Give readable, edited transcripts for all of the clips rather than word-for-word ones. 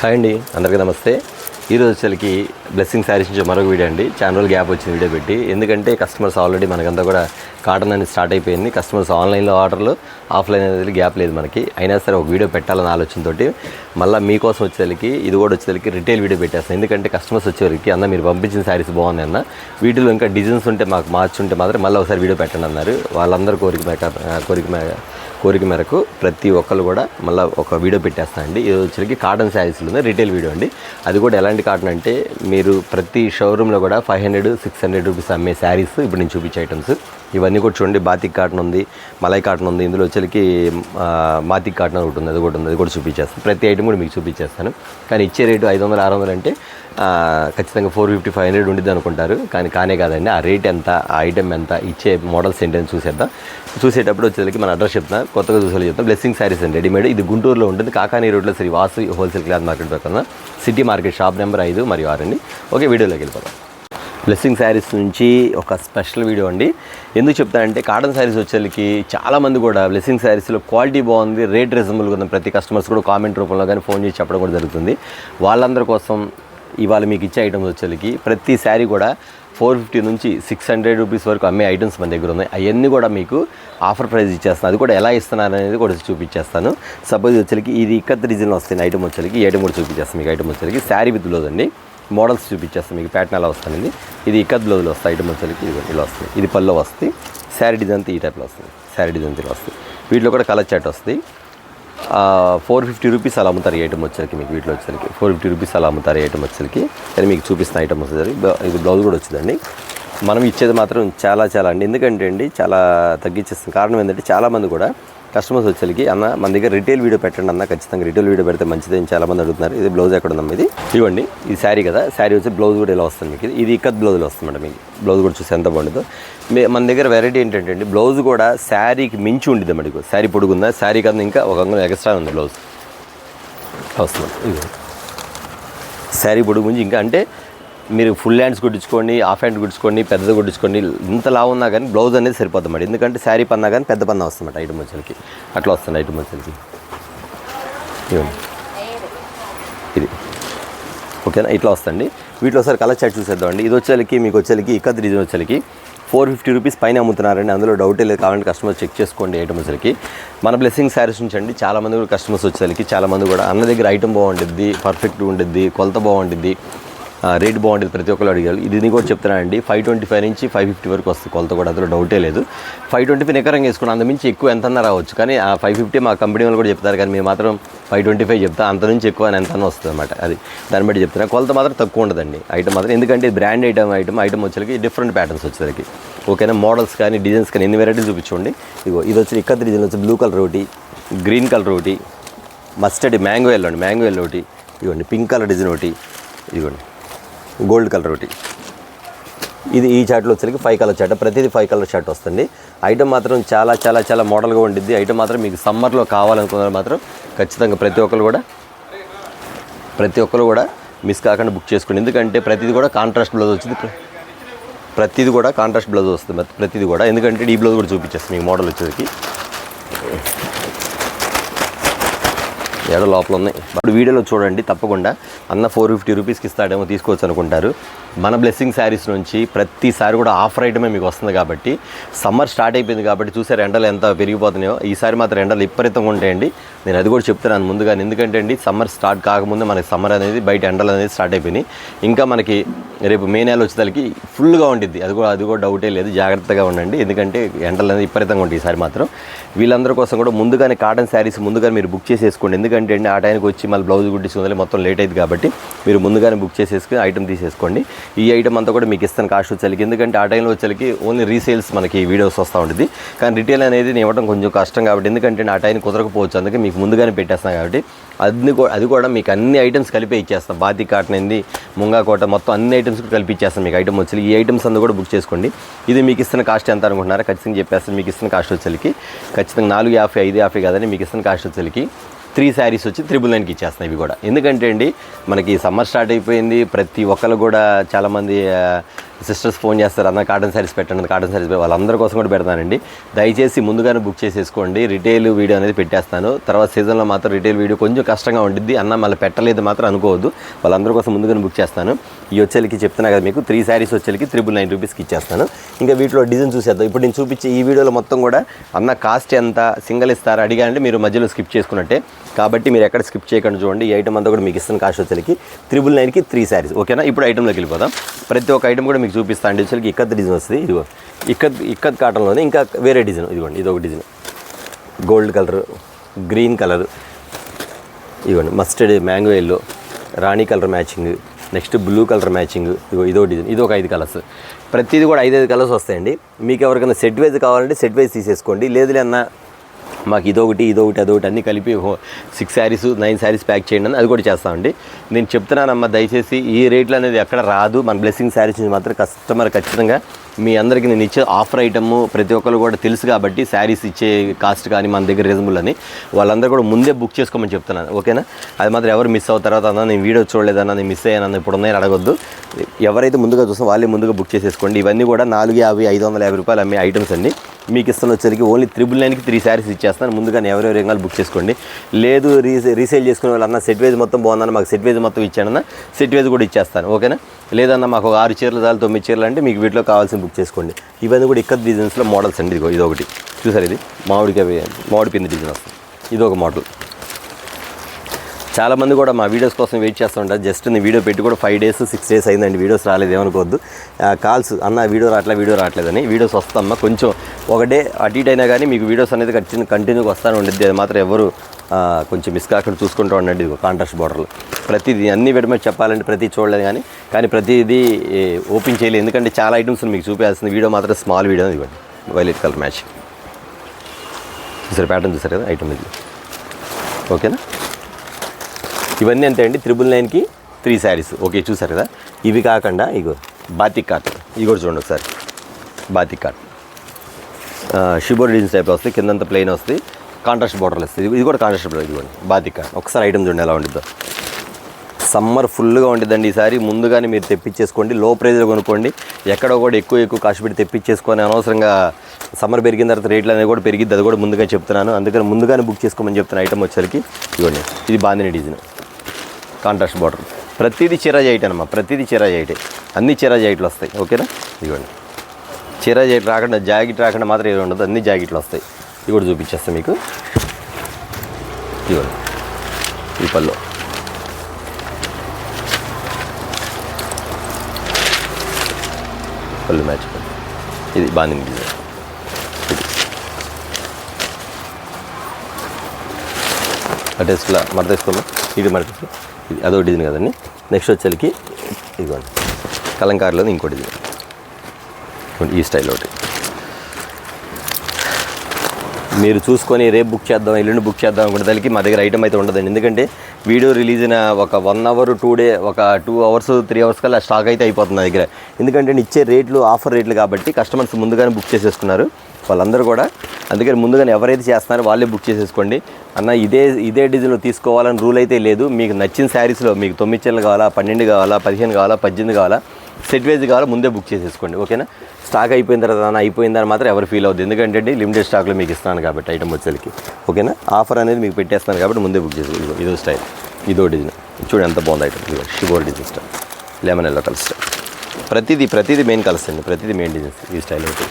Hi అండి, అందరికీ నమస్తే. ఈరోజు వచ్చేసరికి బ్లెస్సింగ్ శారీస్ నుంచి మరొక వీడియో అండి. చాలా రోజులు గ్యాప్ వచ్చింది వీడియో పెట్టి. ఎందుకంటే కస్టమర్స్ ఆల్రెడీ మనకంతా కూడా కాటన్ అనేది స్టార్ట్ అయిపోయింది. కస్టమర్స్ ఆన్లైన్లో ఆర్డర్లు, ఆఫ్లైన్ అనేది గ్యాప్ లేదు మనకి. అయినా సరే ఒక వీడియో పెట్టాలని ఆలోచనతోటి మళ్ళీ మీకోసం వచ్చేసరికి ఇది కూడా వచ్చేసరికి రిటైల్ వీడియో పెట్టేస్తాను. ఎందుకంటే కస్టమర్స్ వచ్చేసరికి అన్న మీరు పంపించిన శారీస్ బాగున్నాయి అన్న, వీటిలో ఇంకా డిజైన్స్ ఉంటే మాకు మార్చుంటే మాత్రం మళ్ళీ ఒకసారి వీడియో పెట్టండి అన్నారు. వాళ్ళందరూ కోరిక మేరకు ప్రతి ఒక్కరు కూడా మళ్ళీ ఒక వీడియో పెట్టేస్తాను అండి. ఇది వచ్చేసరికి కాటన్ శారీస్లోనే రిటైల్ వీడియో అండి. అది కూడా ఎలాంటి కాటన్ అంటే మీరు ప్రతి షోరూంలో కూడా 500-600 రూపీస్ అమ్మే శారీస్ ఇప్పుడు నేను చూపించే ఐటమ్స్ ఇవన్నీ కూడా చూడండి. బాతిక్ కాటన్ ఉంది, మలై కాటన్ ఉంది, ఇందులో వచ్చేసరికి మాతిక్ కాటన్ ఒకటి ఉంది, అది కూడా చూపించేస్తాను. ప్రతి ఐటమ్ కూడా మీకు చూపించేస్తాను. కానీ ఇచ్చే రేటు 500-600 అంటే ఖచ్చితంగా 450-500 ఉండిద్ది అనుకుంటారు. కానే కాదండి. ఆ రేట్ ఎంత, ఆ ఐటమ్ ఎంత, ఇచ్చే మోడల్స్ ఏంటని చూసేద్దాం. చూసేటప్పుడు వచ్చేసరికి మన అడ్రస్ చెప్తాను, కొత్తగా చూసేలా చెప్తాం. బ్లెస్సింగ్ శారీస్ అండి, రెడీమేడ్. ఇది గుంటూరులో ఉంటుంది, కాకానీ రోడ్లో Sri Vasu wholesale cloth market పక్కన సిటీ మార్కెట్ షాప్ నెంబర్ 5 మరియు 6 అండి. ఓకే, వీడియోలోకి వెళ్ళిపోతాం. బ్లెస్సింగ్ శారీస్ నుంచి ఒక స్పెషల్ వీడియో అండి. ఎందుకు చెప్తానంటే కాటన్ శారీస్ వచ్చేసరికి చాలామంది కూడా బ్లెస్సింగ్ శారీస్లో క్వాలిటీ బాగుంది, రేట్ రీజనబుల్గా ఉంది. ప్రతి కస్టమర్స్ కూడా కామెంట్ రూపంలో కానీ ఫోన్ చేసి చెప్పడం కూడా జరుగుతుంది. వాళ్ళందరి కోసం ఇవాళ మీకు ఇచ్చే ఐటమ్స్ వచ్చేసరికి ప్రతి శారీ కూడా 450 నుంచి 600 రూపీస్ వరకు అమ్మే ఐటమ్స్ మన దగ్గర ఉన్నాయి. అవన్నీ కూడా మీకు ఆఫర్ ప్రైస్ ఇచ్చేస్తాను. అది కూడా ఎలా ఇస్తున్నారు అనేది కూడా చూపించేస్తాను. సపోజ్ వచ్చేసరికి ఇది ఇక్కత్ డిజైన్లో వస్తుంది ఐటమ్ వచ్చేసరికి. ఈ ఐటమ్ కూడా చూపించేస్తాను మీకు. ఐటమ్ వచ్చేసరికి శారీ విత్ బ్లౌజ్ అండి. మోడల్స్ చూపించేస్తాను మీకు. ప్యాటర్న్ ఎలా వస్తుంది. ఇది ఇక్కత్ బ్లౌజ్లో వస్తుంది ఐటమ్ వచ్చేసరికి. ఇది ఇలా వస్తుంది. ఇది పల్లో వస్తుంది. శారీ డిజైన్ ఈ టైప్లో వస్తుంది. శారీ డిజైన్ ఇలా వస్తుంది. వీటిలో కూడా కలర్ చాట్ వస్తుంది. 450 రూపీస్ అలా అమ్ముతారు ఈ ఐటమ్ వచ్చేసరికి మీకు. వీటిలో వచ్చేసరికి 450 రూపీస్ అలా అమ్ముతారు ఈ ఐటమ్ వచ్చేసరికి. కానీ మీకు చూపిస్తున్న ఐటమ్ వచ్చేసరికి ఇది బ్లౌజ్ కూడా వచ్చిందండి. మనం ఇచ్చేది మాత్రం చాలా అండి. ఎందుకంటే అండి చాలా తగ్గించేస్తుంది. కారణం ఏంటంటే చాలామంది కూడా కస్టమర్స్ వచ్చేసరికి అన్న మన దగ్గర రిటైల్ వీడియో పెట్టండి అన్న, ఖచ్చితంగా రిటైల్ వీడియో పెడితే మంచిది అని చాలామంది అడుగుతున్నారు. ఇది బ్లౌజ్ ఎక్కడ ఉందమ్మా? ఇది ఇవ్వండి. ఇది శారీ కదా, శారీ వచ్చి బ్లౌజ్ కూడా ఇలా వస్తుంది మీకు. ఇది ఇక్కత్ బ్లౌజ్లో వస్తుంది మీకు. బ్లౌజ్ కూడా చూసి ఎంత బాగుంటుందో. మన దగ్గర వెరైటీ ఏంటంటే అండి, బ్లౌజ్ కూడా శారీకి మించి ఉండిద్ది మనకి. శారీ పొడుగుందా, శారీ కన్నా ఇంకా ఒక అంగుళం ఎక్స్ట్రా ఉంది బ్లౌజ్ వస్తుంది. ఇది శారీ పొడుగు మించి ఇంకా అంటే మీరు ఫుల్ హ్యాండ్స్ కుట్టించుకోండి, హాఫ్ హ్యాండ్ కుట్టించుకోండి, పెద్దది కుట్టించుకోండి, ఇంతలా ఉన్నా కానీ బ్లౌజ్ అనేది సరిపోతుంది. ఎందుకంటే శారీ పన్నా కానీ పెద్ద పన్నా వస్తుంది ఐటమ్ వచ్చేసరికి. అట్లా వస్తుంది ఐటమ్ వచ్చేసరికి. ఇది ఓకేనా, ఇట్లా వస్తుంది. వీటిలో ఒకసారి కలర్ చార్ట్ చూసేద్దామండి. ఇది వచ్చేసరికి మీకు వచ్చేసరికి ఇక్కత్ డిజైన్ వచ్చేసరికి 450 రూపీస్ పైన అమ్ముతున్నారండి. అందులో డౌటే లేదు. కావాలంటే కస్టమర్ చెక్ చేసుకోండి ఐటమ్ వచ్చేసరికి. మన బ్లెస్సింగ్ శారీస్ నుంచి అండి చాలామంది కూడా కస్టమర్స్ వచ్చేసరికి చాలామంది కూడా అన్న దగ్గర ఐటమ్ బాగుంటుంది, పర్ఫెక్ట్గా ఉంటుంది, కొలత బాగుంటుంది, రేట్ బాగుంటుంది, ప్రతి ఒక్కరు అడిగారు. ఇది కూడా చెప్తున్నానండి. 525 నుంచి 550 వరకు వస్తుంది కొలత కూడా, అందులో డౌటే లేదు. 525 నికరంగా వేసుకున్నాం, అంతమించి ఎక్కువ ఎంతన్నా రావచ్చు. కానీ ఆ 550 మా కంపెనీ వాళ్ళు కూడా చెప్తారు. కానీ మీరు మాత్రం 525 చెప్తా, అంత నుంచి ఎక్కువ ఎంతన్నా వస్తుంది అనమాట. అది దాన్ని బట్టి చెప్తున్నా. కొలత మాత్రం తక్కువ ఉండదండి ఐటమ్ మాత్రం. ఎందుకంటే బ్రాండ్ ఐటమ్ వచ్చేసరికి డిఫరెంట్ ప్యాటర్న్స్ వచ్చేసరికి. ఓకేనా, మోడల్స్ కానీ డిజైన్స్ కానీ ఎన్ని వెరైటీలు చూపించుకోండి. ఇది వచ్చి ఇక్కత్ డిజైన్ వచ్చి బ్లూ కలర్ ఒకటి, గ్రీన్ కలర్ ఒకటి, మస్టర్డ్ మ్యాంగో ఎల్లో అండి, మ్యాంగో ఎల్లో ఒకటి, ఇవ్వండి పింక్ కలర్ డిజైన్ ఒకటి, ఇవ్వండి గోల్డ్ కలర్ ఒకటి. ఇది ఈ చార్ట్లో వచ్చేసరికి 5 కలర్ చార్ట్, ప్రతిదీ 5 కలర్ చార్ట్ వస్తుంది. ఐటమ్ మాత్రం చాలా మోడల్గా ఉండిద్ది. ఐటమ్ మాత్రం మీకు సమ్మర్లో కావాలనుకున్నారు మాత్రం ఖచ్చితంగా ప్రతి ఒక్కరు కూడా మిస్ కాకుండా బుక్ చేసుకోండి. ఎందుకంటే ప్రతిదీ కూడా కాంట్రాస్ట్ బ్లౌజ్ వచ్చింది. ప్రతిదీ కూడా కాంట్రాస్ట్ బ్లౌజ్ వస్తుంది ప్రతిదీ కూడా. ఎందుకంటే ఈ బ్లౌజ్ కూడా చూపించేస్తుంది మీకు మోడల్ వచ్చేసరికి. ఏడో లోపల ఉన్నాయి. ఇప్పుడు వీడియోలో చూడండి తప్పకుండా. అన్న 450 రూపీస్కి ఇస్తాడేమో తీసుకోవచ్చు అనుకుంటారు. మన బ్లెస్సింగ్ శారీస్ నుంచి ప్రతిసారి కూడా ఆఫర్ ఐటమే మీకు వస్తుంది. కాబట్టి సమ్మర్ స్టార్ట్ అయిపోయింది కాబట్టి చూసారు ఎండలు ఎంత పెరిగిపోతున్నాయో. ఈసారి మాత్రం ఎండలు విపరీతంగా ఉంటాయండి. నేను అది కూడా చెప్తున్నాను ముందుగా. ఎందుకంటే అండి సమ్మర్ స్టార్ట్ కాకముందే మనకి సమ్మర్ అనేది బయట ఎండలు అనేది స్టార్ట్ అయిపోయినాయి. ఇంకా మనకి రేపు మే నెల వచ్చేసరికి ఫుల్గా ఉండిద్ది. అది కూడా డౌటే లేదు. జాగ్రత్తగా ఉండండి. ఎందుకంటే ఎండలు అనేది విపరీతంగా ఉంటాయి ఈసారి మాత్రం. వీళ్ళందరి కోసం కూడా ముందుగానే కాటన్ శారీస్ ముందుగానే మీరు బుక్ చేసేసుకోండి. ఎందుకంటే అండి ఆ టైంకి వచ్చి మళ్ళీ బ్లౌజ్ కుట్టించుకుంటే మొత్తం లేట్ అయింది. కాబట్టి మీరు ముందుగానే బుక్ చేసేసుకుని ఐటమ్ తీసేసుకోండి. ఈ ఐటమ్ అంతా కూడా మీకు ఇస్తాను కాస్ట్ వచ్చేసరికి. ఎందుకంటే ఆ టైంలో వచ్చేసరికి ఓన్లీ రీసేల్స్ మనకి వీడియోస్ వస్తూ ఉంటుంది. కానీ రిటైల్ అనేది నేను ఇవ్వడం కొంచెం కష్టం కాబట్టి, ఎందుకంటే ఆ టైం కుదరకపోవచ్చు. అందుకే మీకు ముందుగానే పెట్టేస్తాను కాబట్టి అది కూడా మీకు అన్ని ఐటమ్స్ కలిపి ఇచ్చేస్తాం. బాతి కాటన్ అయింది, ముంగా కోట, మొత్తం అన్ని ఐటమ్స్ కూడా కలిపి ఇచ్చేస్తాం మీకు ఐటమ్ వచ్చి. ఈ ఐటమ్స్ అంతా కూడా బుక్ చేసుకోండి. ఇది మీకు ఇస్తున్న కాస్ట్ ఎంత అనుకుంటున్నారా? ఖచ్చితంగా చెప్పేస్తాను. మీకు ఇస్తున్న కాస్ట్ వచ్చేసరికి ఖచ్చితంగా 450, 550 కాదని మీకు ఇస్తున్న కాస్ట్ వచ్చేసరికి 3 శారీస్ వచ్చి 999కి ఇచ్చేస్తున్నాయి ఇవి కూడా. ఎందుకంటే అండి మనకి సమ్మర్ స్టార్ట్ అయిపోయింది, ప్రతి ఒక్కరు కూడా చాలామంది సిస్టర్స్ ఫోన్ చేస్తారు, అన్న కాటన్ శారీస్ పెట్టండి, కాటన్ శారీస్ వాళ్ళందరి కోసం కూడా పెడతానండి. దయచేసి ముందుగానే బుక్ చేసేసుకోండి. రిటైల్ వీడియో అనేది పెట్టేస్తాను. తర్వాత సీజన్లో మాత్రం రిటైల్ వీడియో కొంచెం కష్టంగా ఉంటుంది, అన్న మళ్ళీ పెట్టలేదు మాత్రం అనుకోవద్దు. వాళ్ళందరి కోసం ముందుగానే బుక్ చేస్తాను. ఈ వచ్చేకి చెప్తున్నా కదా మీకు 3 శారీస్ వచ్చేకి 999 రూపీస్కి ఇచ్చేస్తాను. ఇంకా వీటిలో డిజైన్ చూసేద్దాం. ఇప్పుడు నేను చూపించే ఈ వీడియోలో మొత్తం కూడా అన్న కాస్ట్ ఎంత, సింగిల్ ఇస్తారా అడిగా అంటే మీరు మధ్యలో స్కిప్ చేసుకున్నట్టే, కాబట్టి మీరు ఎక్కడ స్కిప్ చేయకుండా చూడండి. ఈ ఐటమ్ అంతా కూడా మీకు ఇస్తున్న కాస్ట్ వచ్చేకి 999కి 3 శారీస్. ఓకేనా, ఇప్పుడు ఐటెంలోకి వెళ్ళిపోదాం. ప్రతి ఒక్క ఐటమ్ కూడా మీకు చూపిస్తాను అండి. వచ్చేకి ఇక్కత్ డిజైన్ వస్తుంది. ఇదిగో ఇక్కత్ కాటన్లోనే ఇంకా వేరే డిజైన్. ఇదిగోండి ఇదొక design, gold colour, green colour, ఇదిగోండి మస్టర్డ్ మ్యాంగో ఎల్లో, రాణి colour matching, next blue colour matching, ఇదో డిజైన్. ఇది ఒక 5 కలర్స్. ప్రతిదీ కూడా 5 కలర్స్ వస్తాయండి. మీకు ఎవరికైనా సెట్ వైజ్ కావాలంటే సెట్ వైజ్ తీసేసుకోండి. లేదులే అన్న మాకు ఇదొకటి అదొకటి అన్నీ కలిపి 6 శారీస్ 9 శారీస్ ప్యాక్ చేయండి అని అది కూడా చేస్తామండి. నేను చెప్తున్నానమ్మా, దయచేసి ఈ రేట్లు అనేది ఎక్కడ రాదు. మన బ్లెస్సింగ్ శారీస్ నుంచి మాత్రం కస్టమర్ ఖచ్చితంగా మీ అందరికీ నేను ఇచ్చే ఆఫర్ ఐటమ్ ప్రతి ఒక్కరు కూడా తెలుసు కాబట్టి శారీస్ ఇచ్చే కాస్ట్ కానీ మన దగ్గర రీజనబుల్ అని వాళ్ళందరూ కూడా ముందే బుక్ చేసుకోమని చెప్తున్నాను. ఓకేనా, అది మాత్రం ఎవరు మిస్ అవుతారు తర్వాత అన్న నేను వీడియో చూడలేదన్నా, నేను మిస్ అయ్యానన్న ఇప్పుడు ఉన్నాయని అడగొద్దు. ఎవరైతే ముందుగా చూస్తాం వాళ్ళే ముందుగా బుక్ చేసేసుకోండి. ఇవన్నీ కూడా 450 550 రూపాయలు అమ్మే ఐటమ్స్ అండి. మీకు ఇస్తున్న వచ్చేసరికి ఓన్లీ 999కి 3 శారీస్ ఇచ్చేస్తాను. ముందుగా ఎవరెవరు ఏం బుక్ చేసుకోండి. లేదు రీసేల్ చేసుకునే వాళ్ళు అన్న సెట్ వైజ్ మొత్తం బాగుందన్న, మాకు సెట్ వైజ్ మొత్తం ఇచ్చానన్న సెట్ వైజ్ కూడా ఇచ్చేస్తాను. ఓకేనా, లేదన్నా మాకు 6 చీరలు చాలు 9 చీరలు అంటే మీకు వీటిలో కావాల్సిన బుక్ చేసుకోండి. ఇవన్నీ కూడా ఇక్కత్ డిజైన్స్లో మోడల్స్ అండి. ఇదొకటి చూసారు, ఇది మామిడి పిండి డిజైన్ వస్తుంది. ఇది ఒక మోడల్. చాలామంది కూడా మా వీడియోస్ కోసం వెయిట్ చేస్తుంటారు. జస్ట్ నేను వీడియో పెట్టి కూడా 5 days 6 days అయిందండి, వీడియోస్ రాలేదు ఏమనుకోవద్దు. కాల్స్ అన్న వీడియో రావట్లేదని. వీడియోస్ వస్తామా కొంచెం ఒక డే అటు ఇటు అయినా కానీ మీకు వీడియోస్ అనేది కంటిన్యూగా వస్తానే ఉండేది. అది మాత్రం ఎవరు కొంచెం మిస్ కాకుండా చూసుకుంటూ ఉండండి. ఇది కాంట్రాస్ట్ బార్డర్లు ప్రతిదీ అన్ని విడమని చెప్పాలంటే ప్రతి చూడలేదు కానీ ప్రతిదీ ఓపెన్ చేయలేదు. ఎందుకంటే చాలా ఐటమ్స్ మీకు చూపించాల్సింది. వీడియో మాత్రం స్మాల్ వీడియో ఇవ్వండి. వైలెట్ కలర్ మ్యాచ్ చూసారు, ప్యాటర్న్ చూసారు కదా ఐటమ్ ఇది. ఓకేనా, ఇవన్నీ అంతే అండి. 999కి 3 శారీస్. ఓకే, చూసారు కదా. ఇవి కాకుండా ఇగో బాతిక్ కాటన్, ఇవి కూడా చూడండి ఒకసారి. బాతిక్ కాటన్ షిబోర్ డిజైన్స్ టైప్ వస్తుంది, కిందంతా ప్లెయిన్ వస్తుంది, కాంట్రాస్ట్ బార్డర్లు వస్తుంది. ఇది కూడా కాంట్రాస్ట్ బార్డర్. ఇదిగోండి బాతిక్ కాటన్. ఒకసారి ఐటమ్ చూడండి ఎలా ఉండిద్దో. సమ్మర్ ఫుల్గా ఉండిద్దండి ఈసారి. ముందుగానే మీరు తెప్పించేసుకోండి, లో ప్రైజ్లో కొనుక్కోండి. ఎక్కడో కూడా ఎక్కువ కాస్ట్ పెట్టి తెప్పించేసుకొని అనవసరంగా సమ్మర్ పెరిగిన తర్వాత రేట్లు అనేది కూడా పెరిగిద్ది. అది కూడా ముందుగా చెప్తున్నాను. అందుకని ముందుగానే బుక్ చేసుకోమని చెప్తున్నా. ఐటమ్ వచ్చేసరికి ఇవ్వండి, ఇది బాందిని డిజైన్, కాంట్రాస్ట్ బార్డర్. ప్రతిదీ చిరాజ్ ఐట్ అనమాట, ప్రతిదీ చిరాజ్ ఐటే. అన్ని చిరాజ్ ఐట్లు వస్తాయి. ఓకేనా, ఇవ్వండి చిరాజ్ ఐట్ రాకుండా జాకెట్ రాకుండా మాత్రం ఏమి ఉండదు, అన్ని జాకెట్లు వస్తాయి. ఇవి కూడా చూపించేస్తాను మీకు. ఇవ్వండి ఈ పళ్ళు, పళ్ళు మ్యాచ్. ఇది బాందిని డిజైన్. అటేస్లా మడతేసుకోమా, ఇది మడతేసుకో. ఇది అదో డిజైన్ కదండి. నెక్స్ట్ వచ్చేకి ఇదిగోండి కలంకారీలో ఇంకో డిజైన్, ఈ స్టైల్ ఒకటి. మీరు చూసుకొని రేపు బుక్ చేద్దాం ఎల్లుండి బుక్ చేద్దాం అనుకుంటే దానికి మా దగ్గర ఐటమ్ అయితే ఉండదండి. ఎందుకంటే వీడియో రిలీజ్ అయిన ఒక 1 hour 2 hours 3 hours కల్లా స్టాక్ అయితే అయిపోతుంది నా దగ్గర. ఎందుకంటే ఇచ్చే రేట్లు ఆఫర్ రేట్లు కాబట్టి కస్టమర్స్ ముందుగానే బుక్ చేసేసుకున్నారు వాళ్ళందరూ కూడా. అందుకని ముందుగానే ఎవరైతే చేస్తున్నారో వాళ్ళే బుక్ చేసేసుకోండి. అన్న ఇదే డిజైన్లో తీసుకోవాలని రూల్ అయితే లేదు. మీకు నచ్చిన శారీస్లో మీకు 9 చీరలు కావాలా, 12 కావాలా, 15 కావాలా, 18 కావాలా, సెట్ వైజ్ కావాలా ముందే బుక్ చేసేసుకోండి. ఓకేనా, స్టాక్ అయిపోయిన తర్వాత అయిపోయిందని మాత్రం ఎవరు ఫీల్ అవుతుంది. ఎందుకంటే లిమిటెడ్ స్టాక్లో మీకు ఇస్తున్నాను కాబట్టి ఐటమ్ వచ్చేసరికి. ఓకేనా, ఆఫర్ అనేది మీకు పెట్టేస్తాను కాబట్టి ముందే బుక్ చేసుకోండి. ఇదో స్టైల్, ఇదో డిజైన్ చూడండి ఎంత బాగుంది ఐటమ్. ఇదో shibori design style, lemon yellow colour style. ప్రతిదీ మెయిన్ కలర్స్ అండి, ప్రతిదీ మెయిన్ డిజైన్స్. ఈ స్టైల్ ఒకటి,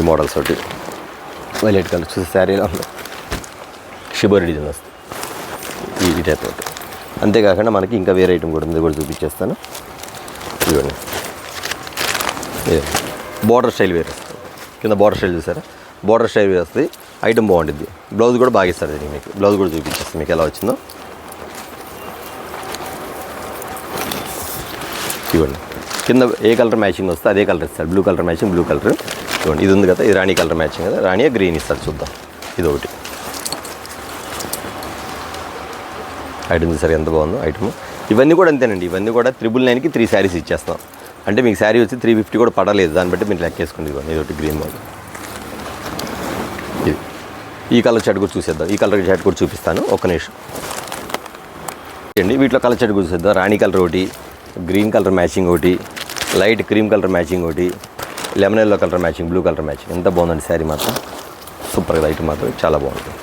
ఈ మోడల్స్ ఒకటి, వైలెట్ కలర్ చూసి శారీలో ఉంది, షిబోర్ డిజైన్ వస్తుంది ఈ టైప్ ఒకటి. అంతేకాకుండా మనకి ఇంకా వేరే ఐటమ్ కూడా ఉంది, కూడా చూపించేస్తాను. ఇవ్వండి బార్డర్ స్టైల్ వేరే వస్తుంది, కింద బార్డర్ స్టైల్ చూసారా, బార్డర్ స్టైల్ వేరే వస్తుంది. ఐటమ్ బాగుంటుంది. బ్లౌజ్ కూడా బాగా ఇస్తారు దీనికి. మీకు బ్లౌజ్ కూడా చూపించేస్తాను మీకు ఎలా వచ్చిందో. ఇవ్వండి కింద ఏ కలర్ మ్యాచింగ్ వస్తే అదే కలర్ ఇస్తారు. Blue colour matching blue colour. ఇవ్వండి ఇది ఉంది కదా, ఇది రాణి కలర్ మ్యాచింగ్ కదా, రాణి గ్రీన్ ఇస్తారు. చూద్దాం ఇది ఒకటి ఐటమ్ చూసారు ఎంత బాగుందో ఐటమ్. ఇవన్నీ కూడా అంతేనండి, ఇవన్నీ కూడా 999కి 3 శారీస్ ఇచ్చేస్తాం. అంటే మీకు శారీ వచ్చి 350 కూడా పడలేదు, దాన్ని బట్టి మీరు లెక్కేసుకోండి. ఇవ్వండి ఇది ఒకటి గ్రీన్ మోడల్, ఈ కలర్ చార్ట్ కూడా చూసేద్దాం. ఈ కలర్ చార్ట్ కూడా చూపిస్తాను, ఒక్క నిమిషం అండి. వీటిలో కలర్ చార్ట్ కూడా చూసేద్దాం. రాణి కలర్ ఒకటి, గ్రీన్ కలర్ మ్యాచింగ్ ఒకటి, లైట్ క్రీమ్ కలర్ మ్యాచింగ్ ఒకటి, lemon yellow colour matching, blue colour matching. ఎంత బాగుందండి శారీ మాత్రం, సూపర్గా ఐటమ్ మాత్రం చాలా బాగుంటుంది.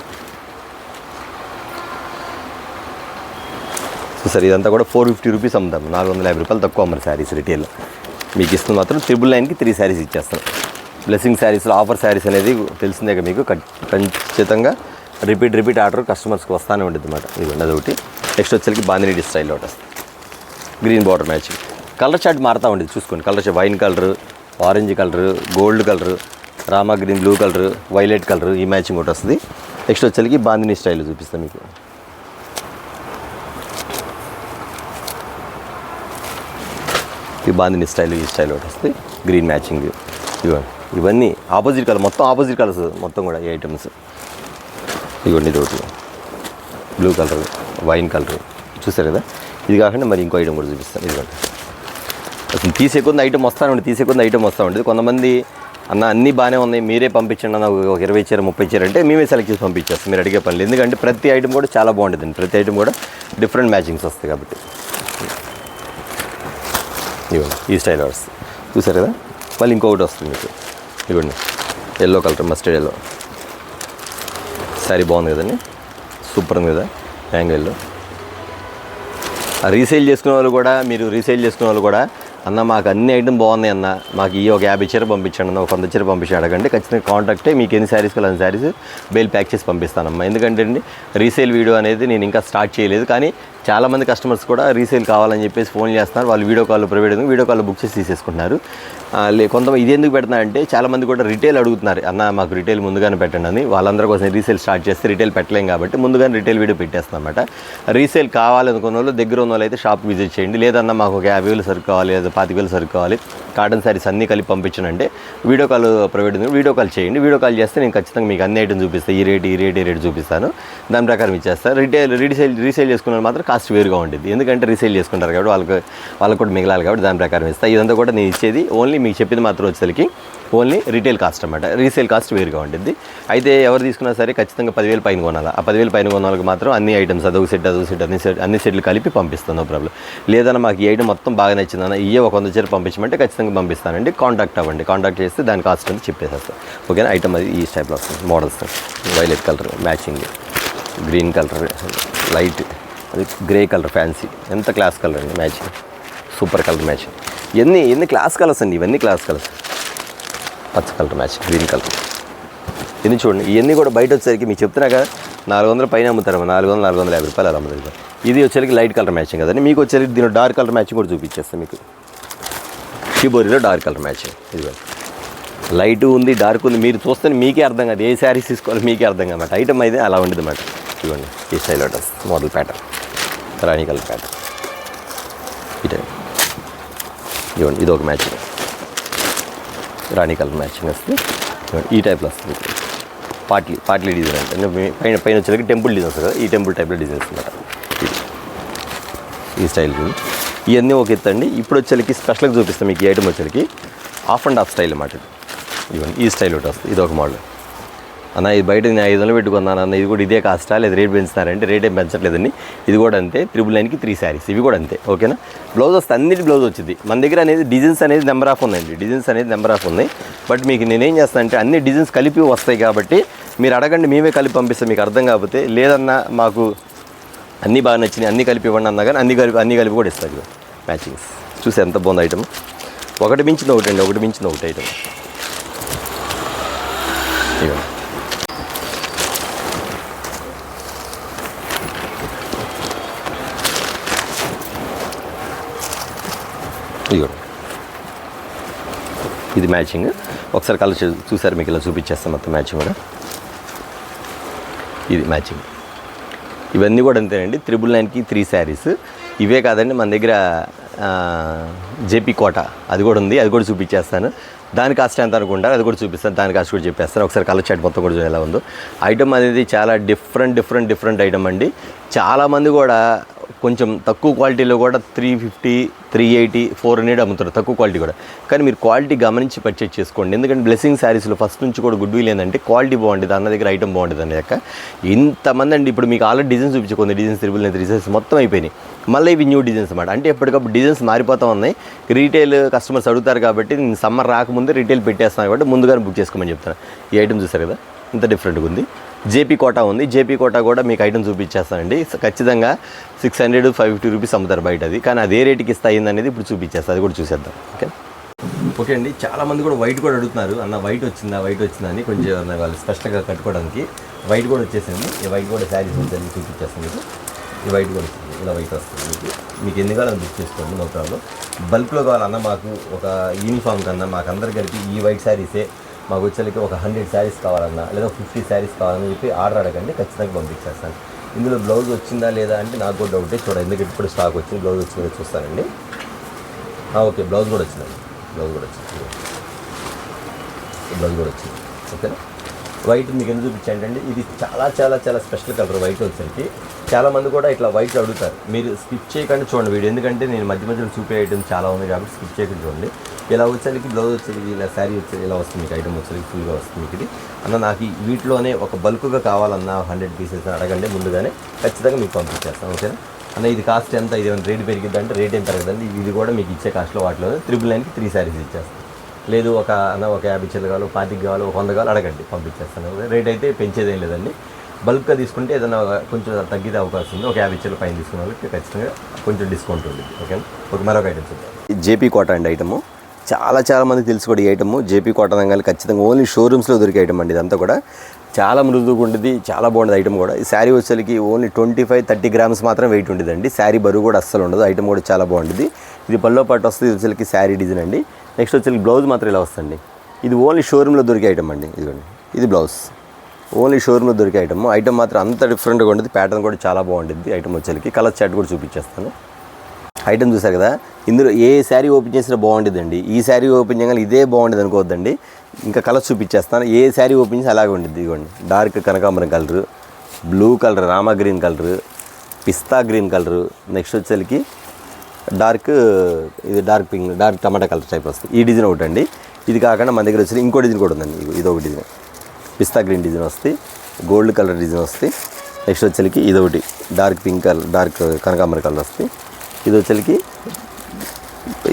సరే ఇదంతా కూడా 450 రూపీస్ అమ్ముతాం, 450 రూపాయలు తక్కువ అమ్మరు శారీస్ రిటైల్. మీకు ఇస్తుంది మాత్రం 999కి 3 శారీస్ ఇచ్చేస్తాను. బ్లెస్సింగ్ శారీస్లో ఆఫర్ శారీస్ అనేది తెలిసిందే మీకు, ఖచ్చితంగా రిపీట్ ఆర్డర్ కస్టమర్స్కి వస్తూనే ఉంటుంది అన్నమాట. ఇది ఉండదు ఒకటి. నెక్స్ట్ వచ్చేసరికి బాందినీ స్టైల్లో ఒకటి వస్తుంది, green border matching. Colour chart మారుతూ ఉండేది చూసుకోండి. Colour chart wine colour, orange colour, gold colour, రామా green, blue colour, violet colour, ఈ మ్యాచింగ్ ఒకటి వస్తుంది. నెక్స్ట్ వచ్చేసరికి బాందినీ స్టైల్లో చూపిస్తాను మీకు. ఈ బాందినీ స్టైల్, ఈ స్టైల్ ఒకటి వస్తుంది, గ్రీన్ మ్యాచింగ్. ఇవన్నీ ఆపోజిట్ కలర్, మొత్తం ఆపోజిట్ కలర్స్ మొత్తం కూడా ఈ ఐటమ్స్. ఇవ్వండి ఇది ఒకటి బ్లూ కలర్, వైన్ కలర్ చూసారు కదా. ఇది కాకుండా మరి ఇంకో ఐటమ్ కూడా చూపిస్తాను. ఇదిగోండి అసలు తీసే కొంత ఐటమ్ వస్తూ ఉంటుంది. కొంతమంది అన్న అన్నీ బాగానే ఉన్నాయి, మీరే పంపించండి అన్న, ఒక 20 చీర 30 చీర అంటే మేమే సెలెక్ట్ చేసి పంపించేస్తాం, మీరు అడిగే పనులు. ఎందుకంటే ప్రతి ఐటమ్ కూడా చాలా బాగుంటుందండి, ప్రతి ఐటమ్ కూడా డిఫరెంట్ మ్యాచింగ్స్ వస్తాయి కాబట్టి. ఇవ్వండి ఈ స్టైల్ వస్తుంది చూసారు కదా. మళ్ళీ ఇంకొకటి వస్తుంది మీకు, ఇవ్వండి yellow colour, mustard yellow sari బాగుంది కదండి, సూపర్ ఉంది కదా యాంగిల్లో. రీసేల్ చేసుకునే వాళ్ళు కూడా అన్న మాకు అన్ని ఐటమ్ బాగున్నాయి అన్న, మాకు ఈ ఒక 50 చీర పంపించండి అన్న, ఒక 100 చీర పంపించి అడగండి, ఖచ్చితంగా కాంటాక్టే, మీకు ఎన్ని శారీస్ కావాలి అన్ని శారీస్ బేల్ ప్యాక్ చేసి పంపిస్తానమ్మా. ఎందుకంటే అండి రీసేల్ వీడియో అనేది నేను ఇంకా స్టార్ట్ చేయలేదు, కానీ చాలామంది కస్టమర్స్ కూడా రీసేల్ కావాలని చెప్పేసి ఫోన్ చేస్తున్నారు. వాళ్ళు వీడియో కాల్ బుక్ చేసి తీసేసుకుంటున్నారు. కొంతమంది ఇది ఎందుకు పెడుతున్నా అంటే చాలామంది కూడా రిటైల్ అడుగుతున్నారు, అన్న మాకు రిటైల్ ముందుగానే పెట్టండి అని. వాళ్ళందరి కోసం రీసేల్ స్టార్ట్ చేస్తే రిటైల్ పెట్టలేం కాబట్టి ముందుగానే రిటైల్ వీడియో పెట్టేస్తాం అన్నమాట. రీసేల్ కావాలనుకున్న వాళ్ళు దగ్గర ఉన్న వాళ్ళు అయితే షాప్ విజిట్ చేయండి. లేదన్నా మాకు ఒక 50,000 సరుకు కావాలి, లేదా 25,000 సరుకు కావాలి, కాటన్ శారీస్ అన్నీ కలిపి పంపించనంటే వీడియో కాల్ చేయండి. వీడియో కాల్ చేస్తే నేను ఖచ్చితంగా మీకు అన్ని ఐటమ్ చూపిస్తాను, ఈ రేట్ చూపిస్తాను, దాని ప్రకారం ఇచ్చేస్తాను. రీసేల్ చేసుకున్న వాళ్ళు మాత్రం కాస్ట్ వేరుగా ఉంటుంది, ఎందుకంటే రీసేల్ చేసుకుంటారు కాబట్టి వాళ్ళకి కూడా మిగలాలి కాబట్టి దాని ప్రకారం ఇస్తాను. ఇదంతా కూడా నేను ఇచ్చేది ఓన్లీ మీకు చెప్పింది మాత్రం వచ్చేసరికి ఓన్లీ రిటైల్ కాస్ట్ అన్నమాట. రీసేల్ కాస్ట్ వేరుగా ఉంటుంది. అయితే ఎవరు తీసుకున్నా సరే ఖచ్చితంగా 10,000 పైన కొనాలి. ఆ 10,000 పైన కొన్న వాళ్ళకి మాత్రం అన్ని ఐటమ్స్ అదొక సెట్ అన్ని సెట్లు కలిపి పంపిస్తాను, నో ప్రాబ్లం. లేదన్నా మాకు ఈ ఐటమ్ మొత్తం బాగా నచ్చిందన్న, ఇయ్యే ఒక 100 చీర పంపించమంటే ఖచ్చితంగా పంపిస్తానండి. కాంటాక్ట్ అవ్వండి, కాంటాక్ట్ చేస్తే దాని కాస్ట్ అని చెప్పేసేస్తాను. ఓకేనా. ఐటమ్ అది ఈ టైప్లో వస్తుంది. Models violet colour matching, green colour light, అది గ్రే కలర్ ఫ్యాన్సీ, ఎంత క్లాస్ కలర్ అండి మ్యాచింగ్, సూపర్ కలర్ మ్యాచింగ్. ఎన్ని క్లాస్ కలర్స్ అండి, ఇవన్నీ క్లాస్ కలర్స్. పచ్చ కలర్ మ్యాచింగ్, గ్రీన్ కలర్. ఇవన్నీ చూడండి, ఇవన్నీ కూడా బయట వచ్చేసరికి మీకు చెప్తున్నాక 400 పైన అమ్ముతారు, 400-450 రూపాయలు అలా అమ్ముతారు. ఇది వచ్చేసరికి లైట్ కలర్ మ్యాచింగ్ కదండి. మీకు వచ్చేసరికి దీని డార్క్ కలర్ మ్యాచింగ్ కూడా చూపించేస్తాను మీకు. షిబోరిలో డార్క్ కలర్ మ్యాచింగ్, ఇది లైట్ ఉంది, డార్క్ ఉంది, మీరు చూస్తే మీకే అర్థం కాదు ఏ శారీస్ తీసుకోవాలి, మీకే అర్థం కాదన్నమాట. ఐటమ్ అయితే అలా ఉండదు అన్నమాట. ఇవ్వండి ఈ స్టైల్ అడ్రస్, మోడల్ ప్యాటర్న్, రాణి కలర్ ప్యాటర్న్, ఈ టైప్. ఇవ్వండి ఇది ఒక మ్యాచింగ్, రాణి కలర్ మ్యాచింగ్ వస్తుంది. ఈ టైప్లో వస్తుంది. పాట్లీ డిజైన్ అంటే పైన వచ్చేసరికి టెంపుల్ డిజైన్ వస్తుంది కదా, ఈ టెంపుల్ టైప్లో డిజైన్స్ అనమాట. ఈ స్టైల్ ఇవన్నీ ఒక ఎత్తండి. ఇప్పుడు వచ్చేసరికి స్పెషల్గా చూపిస్తాం మీకు. ఈ ఐటమ్ వచ్చేసరికి హాఫ్ అండ్ హాఫ్ స్టైల్ అన్నమాట. ఇవ్వండి ఈ స్టైల్ ఒకటి వస్తుంది. ఇది ఒక మోడల్. అన్న ఇది బయట నేను 500 పెట్టుకున్నాను అన్న, ఇది కూడా ఇదే కాస్టా లేదా రేట్ పెంచుతారంటే రేట్ ఏం పెంచట్లేదండి. ఇది కూడా అంతే, 999కి 3 శారీస్, ఇవి కూడా అంతే. ఓకేనా. బ్లౌజ్ వస్తే అన్నిటి బ్లౌజ్ వచ్చింది మన దగ్గర. అనేది డిజైన్స్ అనేది నెంబర్ ఆఫ్ ఉన్నాయి. బట్ మీకు నేనేం చేస్తాను అంటే అన్ని డిజైన్స్ కలిపి వస్తాయి కాబట్టి మీరు అడగండి, మేమే కలిపి పంపిస్తాం. మీకు అర్థం కాకపోతే లేదన్నా మాకు అన్నీ బాగా నచ్చినాయి, అన్నీ కలిపి ఇవ్వండి అన్నా కానీ అన్నీ కలిపి కూడా ఇస్తారు. మ్యాచింగ్స్ చూసి ఎంత బాగుంది ఐటమ్. ఒకటి మించిన ఒకటి ఐటమ్. ఇవ్వండి ఇది మ్యాచింగ్. ఒకసారి కలర్ చూసారు మీకు, ఇలా చూపించేస్తాం మొత్తం మ్యాచింగ్ కూడా. ఇది మ్యాచింగ్. ఇవన్నీ కూడా అంతేనండి. 999కి 3 శారీస్. ఇవే కాదండి మన దగ్గర జేపీ కోట అది కూడా ఉంది, అది కూడా చూపించేస్తాను. దాని కాస్ట్ ఎంత అనుకుంటారు అది కూడా చూపిస్తాను, దాని కాస్ట్ కూడా చెప్పేస్తాను. ఒకసారి కలర్ చార్ట్ మొత్తం కూడా ఎలా ఉందో. ఐటమ్ అనేది చాలా డిఫరెంట్ ఐటమ్ అండి. చాలామంది కూడా కొంచెం తక్కువ క్వాలిటీలో కూడా 350, 380, 400 అమ్ముతారు తక్కువ క్వాలిటీ కూడా. కానీ మీరు క్వాలిటీ గమనించి పర్చేజ్ చేసుకోండి. ఎందుకంటే బ్లెస్సింగ్ శారీస్లో ఫస్ట్ నుంచి కూడా గుడ్ విల్ ఏంటంటే క్వాలిటీ బాగుంటుంది, అన్న దగ్గర ఐటమ్ బాగుంటుంది అనే యొక్క. ఇంతమంది అండి ఇప్పుడు మీకు ఆల్రెడీ డిజైన్స్ చూపించుకుంది, డిజైన్స్ 3 డిజైన్స్ మొత్తం అయిపోయినాయి. మళ్ళీ ఇవి న్యూ డిజైన్స్ అన్నమాట. అంటే ఎప్పటికప్పుడు డిజైన్స్ మారిపోతూ ఉన్నాయి. రీటైల్ కస్టమర్స్ అడుగుతారు కాబట్టి నేను సమ్మర్ రాకముందే రీటైల్ పెట్టేస్తాను కాబట్టి ముందుగానే బుక్ చేసుకోమని చెప్తాను. ఈ ఐటమ్ చూసారు కదా ఇంత డిఫరెంట్గా ఉంది. జేపీ కోటా ఉంది. జేపీ కోటా కూడా మీకు ఐటమ్ చూపించేస్తానండి. ఖచ్చితంగా 600, 550 రూపీస్ అమ్ముతారు బయట అది. కానీ అదే రేటుకి ఇస్తాయింది అనేది ఇప్పుడు చూపించేస్తాను, అది కూడా చూసేద్దాం. ఓకే అండి. చాలామంది కూడా వైట్ కూడా అడుగుతున్నారు, అన్న వైట్ వచ్చిందా అని. కొంచెం వాళ్ళు స్పెషల్గా కట్టుకోవడానికి వైట్ కూడా వచ్చేసింది. ఈ వైట్ కూడా శారీస్ ఉంటుంది చూపించేస్తాను మీకు. ఈ వైట్ కూడా వచ్చింది, ఇలా వైట్ వస్తుంది మీకు ఎన్ని కావాలని బుక్ చేసుకోండి, నో ప్రాబ్లం. బల్క్లో కావాలన్నా మాకు ఒక యూనిఫామ్ కన్నా మాకు అందరు కలిపి ఈ వైట్ శారీసే మాకు వచ్చేసరికి ఒక 100 శారీస్ కావాలన్నా లేదా 50 శారీస్ కావాలని చెప్పి ఆర్డర్ అడగండి, ఖచ్చితంగా పంపించేస్తాను. ఇందులో బ్లౌజ్ వచ్చిందా లేదా అంటే నాకు కూడా డౌటే, చూడండి ఎందుకంటే ఇప్పుడు స్టాక్ వచ్చింది. బ్లౌజ్ వచ్చిందో చూస్తానండి. ఓకే, బ్లౌజ్ కూడా వచ్చిందండి. బ్లౌజ్ కూడా వచ్చింది. ఓకేనా. వైట్ మీకు ఎందుకు చూపించండి, ఇది చాలా చాలా చాలా స్పెషల్ కలర్ వైట్ వచ్చేసరికి. చాలామంది కూడా ఇట్లా వైట్ అడుగుతారు. మీరు స్కిప్ చేయకుండా చూడండి వీడియో, ఎందుకంటే నేను మధ్యలో చూపే ఐటమ్ చాలా ఉంది కాబట్టి స్కిప్ చేయకుండా చూడండి. ఇలా వచ్చేసరికి బ్లౌజ్ వచ్చేది, ఇలా శారీ వచ్చేది, ఇలా వస్తుంది మీకు ఐటమ్ వచ్చేది ఫుల్గా వస్తుంది మీకు. ఇది అన్న నాకు వీటిలోనే ఒక బల్క్గా కావాలన్నా 100 పీసెస్ అడగండి ముందుగానే, ఖచ్చితంగా మీకు పంపించేస్తాను. ఓకేనా అన్న. ఇది కాస్ట్ ఎంత, ఇది ఏమైనా రేట్ పెరిగిద్ది అంటే రేట్ ఏం పెరగదండి. ఇది కూడా మీకు ఇచ్చే కాస్ట్లో వాటిలో 999కి 3 శారీస్ ఇచ్చేస్తాను. లేదు ఒక 50 చీరలు కావాలి, 25 కావాలి, 100 కావాలి అడగండి, పంపించేస్తాను. రేట్ అయితే పెంచేదేం లేదండి. బల్క్గా తీసుకుంటే ఏదైనా కొంచెం తగ్గితే అవకాశం ఉంది. ఒక 50 చీరల పైన తీసుకున్న వాళ్ళకి ఖచ్చితంగా కొంచెం డిస్కౌంట్ ఉంటుంది. ఓకేనా. ఒక మరొక ఐటమ్ చూద్దాం. జేపీ కోట అండి ఐటము. చాలా మంది తెలుసు కూడా ఈ ఐటమ్. జేపీ కోట అనగానే ఖచ్చితంగా ఓన్లీ షోరూమ్స్లో దొరికే ఐటమ్ అండి. ఇదంతా కూడా చాలా మృదువుగా ఉంటుంది, చాలా బాగుంటుంది ఐటమ్ కూడా. ఈ శారీ వచ్చేసరికి ఓన్లీ 25-30 గ్రామ్స్ మాత్రం వెయిట్ ఉంటుందండి. శారీ బరువు కూడా అస్సలు ఉండదు. ఐటమ్ కూడా చాలా బాగుంటుంది. ఇది పల్లో పాటు వస్తుంది. ఇది వచ్చేసరికి శారీ డిజైన్ అండి. నెక్స్ట్ వచ్చేసరికి బ్లౌజ్ మాత్రం ఇలా వస్తుంది. ఇది ఓన్లీ షోరూంలో దొరికే ఐటమ్ అండి. ఇదిగోండి, ఇది బ్లౌజ్ ఓన్లీ షోరూంలో దొరికే ఐటమ్. ఐటమ్ మాత్రం అంత డిఫరెంట్గా ఉంటుంది. ప్యాటర్న్ కూడా చాలా బాగుంటుంది. ఐటమ్ వచ్చేసరికి కలర్ చార్ట్ కూడా చూపించేస్తాను. ఐటమ్ చూసారు కదా, ఇందులో ఏ శారీ ఓపెన్ చేసినా బాగుంటుందండి. ఈ శారీ ఓపెన్ చేయగానే ఇదే బాగుంటుంది అనుకోవద్దండి. ఇంకా కలర్స్ చూపించేస్తాను. ఏ శారీ ఓపెన్ చేసి అలాగే ఉంటుంది. ఇదిగోండి, డార్క్ కనకాంబరం కలరు, బ్లూ కలర్, రామా గ్రీన్ కలరు, పిస్తా గ్రీన్ కలరు, నెక్స్ట్ వచ్చేసరికి ఇది డార్క్ పింక్, డార్క్ టమాటా కలర్ టైప్ వస్తుంది. ఈ డిజైన్ ఒకటి అండి. ఇది కాకుండా మన దగ్గర వచ్చి ఇంకో డిజైన్ కూడా ఉందండి. ఇది ఒక డిజైన్, పిస్తా గ్రీన్ డిజైన్ వస్తుంది, గోల్డ్ కలర్ డిజైన్ వస్తుంది. నెక్స్ట్ వచ్చేసరికి ఇది ఒకటి డార్క్ పింక్ కలర్, డార్క్ కనకాంబరం కలర్ వస్తుంది. ఇది వచ్చేసరికి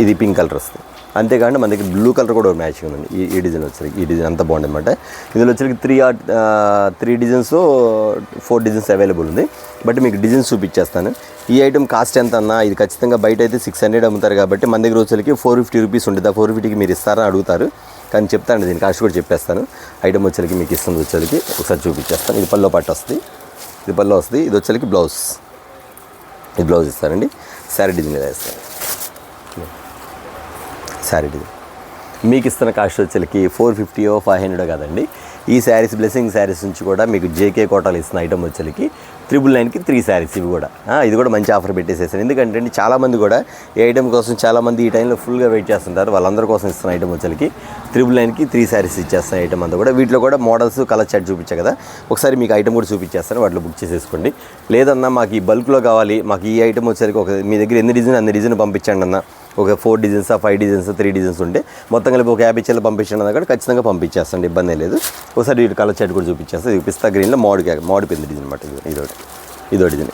ఇది పింక్ కలర్ వస్తుంది. అంతేకాకుండా మన దగ్గర బ్లూ కలర్ కూడా మ్యాచింగ్ ఉందండి. ఈ డిజైన్ వచ్చేసరికి ఈ డిజైన్ అంతా బాగుంది అనమాట. ఇందులో వచ్చేసరికి 3 డిజైన్స్ 4 డిజైన్స్ అవైలబుల్ ఉంది. బట్ మీకు డిజైన్స్ చూపించేస్తాను. ఈ ఐటమ్ కాస్ట్ ఎంత అన్నా, ఇది ఖచ్చితంగా బయట అయితే 600 అమ్ముతారు కాబట్టి మన దగ్గర వచ్చేసరికి 450 రూపీస్ ఉంటుంది. ఆ 450కి మీరు ఇస్తారని అడుగుతారు, కానీ చెప్తాను దీని కాస్ట్ కూడా చెప్పేస్తాను. ఐటమ్ వచ్చేసరికి మీకు ఇస్తుంది వచ్చేసరికి ఒకసారి చూపించేస్తాను. ఇది పల్లో పాటు వస్తుంది, ఇది పల్లో వస్తుంది. ఇది వచ్చేసరికి బ్లౌజ్, ఇది బ్లౌజ్ ఇస్తారండి. శారీ డిజైన్ ఇలా ఇస్తారు. శారీ డిజైన్ మీకు ఇస్తున్న కాస్ట్ వచ్చేసరికి 450 500 కాదండి. ఈ శారీస్ బ్లెస్సింగ్ శారీస్ నుంచి కూడా మీకు జేకే కోటాలు ఇస్తున్న ఐటమ్ వచ్చేసరికి 999కి 3 శారీస్. ఇవి కూడా ఇది కూడా మంచి ఆఫర్ పెట్టేసేసాను. ఎందుకంటే అండి చాలామంది కూడా ఈ ఐటమ్ కోసం చాలామంది ఈ టైంలో ఫుల్గా వెయిట్ చేస్తుంటారు. వాళ్ళందరి కోసం ఇస్తున్న ఐటమ్ వచ్చేసరికి 999కి 3 శారీస్ ఇచ్చేస్తాను ఐటమ్ అంతా కూడా. వీటిలో కూడా మోడల్స్ కలర్ చార్ట్ చూపించా కదా, ఒకసారి మీకు ఐటమ్ కూడా చూపించేస్తాను, వాటిలో బుక్ చేసేసుకోండి. లేదన్నా మాకు ఈ బల్క్లో కావాలి, మాకు ఈ ఐటమ్ వచ్చేసరికి ఒక మీ దగ్గర ఎన్ని డిజైన్ అన్ని డిజైన్ పంపించండి అన్న, ఒక 4 డిజైన్స్ 5 డిజైన్స్ 3 డిజైన్స్ ఉంటే మొత్తం కలిపి ఒక 50 చీరలు పంపించండి అన్న కూడా ఖచ్చితంగా పంపించేస్తాండి, ఇబ్బంది లేదు. ఒకసారి వీటి కలర్ చార్ట్ కూడా చూపించేస్తాను. ఇది పిస్తా గ్రీన్లో మామిడి పిండి డిజైన్ అనమాట. ఇదో డిజైన్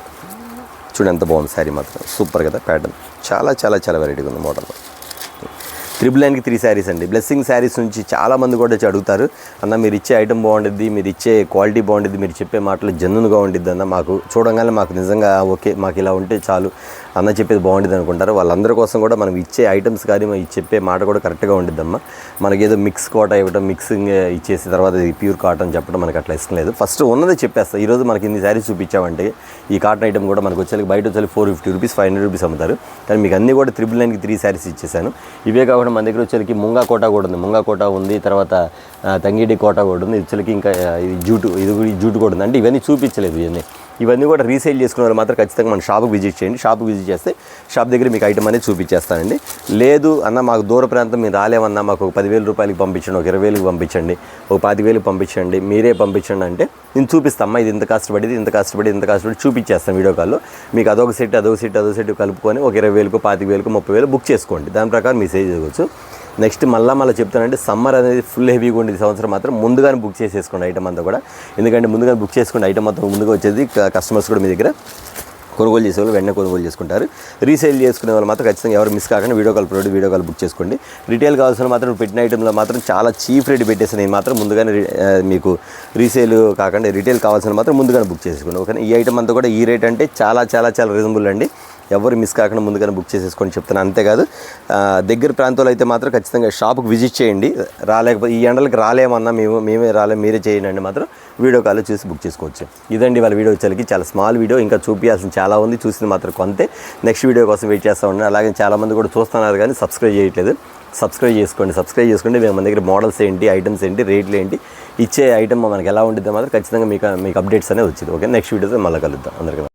చూడండి ఎంత బాగుంది. శారీ మాత్రం సూపర్ కదా, ప్యాటర్న్ చాలా చాలా చాలా వెరైటీగా ఉంది మోడల్. 999కి 3 శారీస్ అండి. బ్లెస్సింగ్ శారీస్ నుంచి చాలామంది కూడా వచ్చి అడుగుతారు, అన్న మీరు ఇచ్చే ఐటమ్ బాగుంటుంది, మీరు ఇచ్చే క్వాలిటీ బాగుంటుంది, మీరు చెప్పే మాటలు జెన్యూన్గా ఉండిద్ది అన్న, మాకు చూడగానే మాకు నిజంగా ఓకే మాకు ఇలా ఉంటే చాలు అన్న చెప్పేది బాగుంటుంది అనుకుంటారు. వాళ్ళందరి కోసం కూడా మనం ఇచ్చే ఐటమ్స్ కానీ మనం చెప్పే మాట కూడా కరెక్ట్గా ఉండిద్దమ్మా. మనకేదో మిక్స్ కోట ఇవ్వడం, మిక్సింగ్ ఇచ్చేసి తర్వాత ఇది ప్యూర్ కాటన్ చెప్పడం మనకు అట్లా ఇష్టం లేదు. ఫస్ట్ ఉన్నదే చెప్పేస్తా. ఈరోజు మనకి ఇన్ని శారీస్ చూపించామంటే ఈ కాటన్ ఐటమ్ కూడా మనకు వచ్చేసరికి బయట వచ్చేసరికి 450 రూపీస్ 500 రూపీస్ అమ్ముతారు, కానీ మీకు అన్నీ కూడా 999కి 3 శారీస్ ఇచ్చేసాను. ఇవే కాకుండా మన దగ్గర వచ్చేసరికి ముంగా కోట కూడా ఉంది, ముంగా కోట ఉంది, తర్వాత తంగిడి కోట కూడా ఉంది. వచ్చేసరికి ఇంకా ఇది జూటు కూడా ఉంది. అంటే ఇవన్నీ చూపించలేదు, ఇవన్నీ ఇవన్నీ కూడా రీసేల్ చేసుకునే వాళ్ళు మాత్రం ఖచ్చితంగా మన షాప్కి విజిట్ చేయండి. షాప్కి విజిట్ చేస్తే షాప్ దగ్గర మీకు ఐటమ్ అనేది చూపించేస్తానండి. లేదు అన్న మాకు దూర ప్రాంతం మీరు రాలేమన్నా మాకు ఒక 10,000 రూపాయలకి పంపించండి, ఒక 20,000కి పంపించండి, ఒక 25,000కి పంపించండి, మీరే పంపించండి అంటే నేను చూపిస్తాను. అమ్మ ఇది ఇంత కష్టపడి చూపించేస్తాను వీడియో కాల్లో. మీకు అదొక సెట్ కలుపుకొని ఒక 20,000కు 25,000కు 30,000 బుక్ చేసుకోండి. దాని ప్రకారం మీ సేల్ చేయవచ్చు. నెక్స్ట్ మళ్ళీ చెప్తానంటే సమ్మర్ అనేది ఫుల్ హెవీగా ఉండేది సంవత్సరం మాత్రం ముందుగానే బుక్ చేసేసుకోండి ఐటమ్ అంతా కూడా. ఎందుకంటే ముందుగా బుక్ చేసుకోండి ఐటమ్ మొత్తం ముందుగా వచ్చేది కస్టమర్స్ కూడా మీ దగ్గర కొనుగోలు చేసే వాళ్ళు వెంటనే కొనుగోలు చేసుకుంటారు. రీసేల్ చేసుకునే వాళ్ళు మాత్రం ఖచ్చితంగా ఎవరు మిస్ కాకుండా వీడియో కాల్ బుక్ చేసుకోండి. రిటైల్ కావాల్సిన మాత్రం పెట్టిన ఐటెంలో మాత్రం చాలా చీప్ రేట్ పెట్టేసి నేను మాత్రం ముందుగానే మీకు రీసేల్ కాకుండా రిటైల్ కావాల్సిన మాత్రం ముందుగానే బుక్ చేసుకోండి. ఓకే, ఈ ఐటమ్ అంతా కూడా ఈ రేట్ అంటే చాలా రీజనబుల్ అండి. ఎవరు మిస్ కాకుండా ముందుగానే బుక్ చేసేసుకొని చెప్తాను. అంతేకాదు దగ్గర ప్రాంతాల్లో అయితే మాత్రం ఖచ్చితంగా షాప్కి విజిట్ చేయండి. రాలేకపోతే ఈ ఎండలకి రాలేమన్నా మేమే మీరే చేయండి మాత్రం వీడియో కాల్లో చూసి బుక్ చేసుకోవచ్చు. ఇదండి వాళ్ళ వీడియో వచ్చేసరికి చాలా స్మాల్ వీడియో, ఇంకా చూపించాల్సింది చాలా ఉంది, చూసింది మాత్రం కొంతే. నెక్స్ట్ వీడియో కోసం వెయిట్ చేస్తూ ఉన్నాను. అలాగే చాలామంది కూడా చూస్తున్నారు కానీ సబ్స్క్రైబ్ చేయట్లేదు. సబ్స్క్రైబ్ చేసుకోండి. మేము మన దగ్గర మోడల్స్ ఏంటి, ఐటమ్స్ ఏంటి, రేట్లు ఏంటి, ఇచ్చే ఐటమ్ మనకి ఎలా ఉంటుందో మాత్రం ఖచ్చితంగా మీకు అప్డేట్స్ అనేది వచ్చింది. ఓకే, నెక్స్ట్ వీడియోతో మళ్ళీ కలుద్దాం అందరికీ.